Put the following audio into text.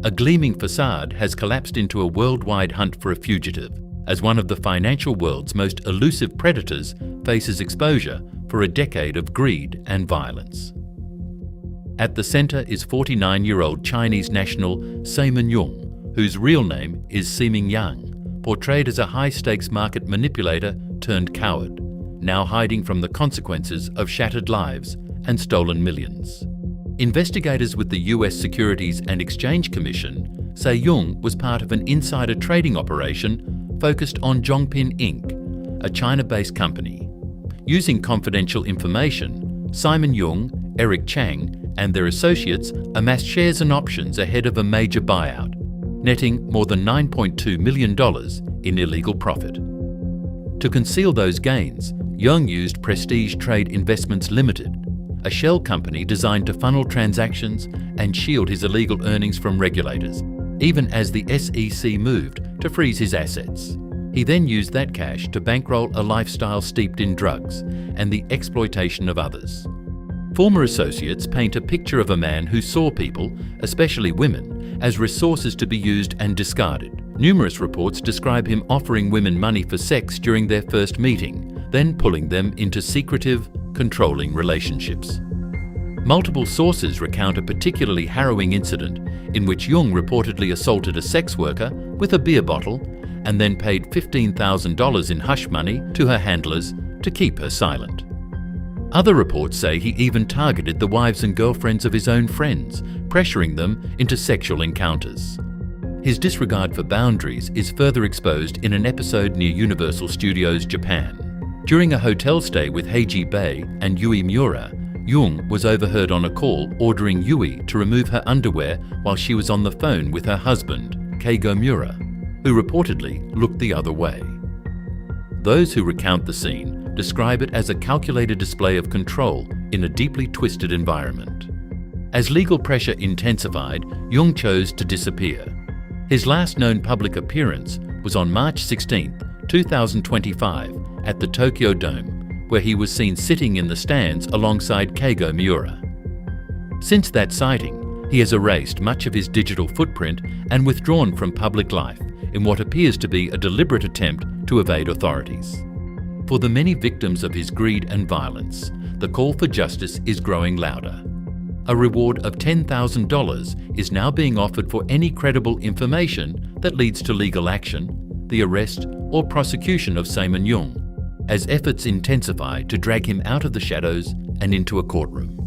A gleaming facade has collapsed into a worldwide hunt for a fugitive, as one of the financial world's most elusive predators faces exposure for a decade of greed and violence. At the centre is 49-year-old Chinese national Simon Yeung, whose real name is Simon Yeung, portrayed as a high-stakes market manipulator turned coward, now hiding from the consequences of shattered lives and stolen millions. Investigators with the US Securities and Exchange Commission say Yeung was part of an insider trading operation focused on Zhongpin Inc., a China-based company. Using confidential information, Simon Yeung, Eric Chang, and their associates amassed shares and options ahead of a major buyout, netting more than $9.2 million in illegal profit. To conceal those gains, Yeung used Prestige Trade Investments Limited, a shell company designed to funnel transactions and shield his illegal earnings from regulators, even as the SEC moved to freeze his assets. He then used that cash to bankroll a lifestyle steeped in drugs and the exploitation of others. Former associates paint a picture of a man who saw people, especially women, as resources to be used and discarded. Numerous reports describe him offering women money for sex during their first meeting, then pulling them into secretive, controlling relationships. Multiple sources recount a particularly harrowing incident in which Yeung reportedly assaulted a sex worker with a beer bottle and then paid $15,000 in hush money to her handlers to keep her silent. Other reports say he even targeted the wives and girlfriends of his own friends, pressuring them into sexual encounters. His disregard for boundaries is further exposed in an episode near Universal Studios Japan. During a hotel stay with Heiji Bei and Yui Miura, Yeung was overheard on a call ordering Yui to remove her underwear while she was on the phone with her husband, Keigo Miura, who reportedly looked the other way. Those who recount the scene describe it as a calculated display of control in a deeply twisted environment. As legal pressure intensified, Yeung chose to disappear. His last known public appearance was on March 16, 2025, at the Tokyo Dome, where he was seen sitting in the stands alongside Keigo Miura. Since that sighting, he has erased much of his digital footprint and withdrawn from public life in what appears to be a deliberate attempt to evade authorities. For the many victims of his greed and violence, the call for justice is growing louder. A reward of $10,000 is now being offered for any credible information that leads to legal action, the arrest or prosecution of Simon Yeung, as efforts intensify to drag him out of the shadows and into a courtroom.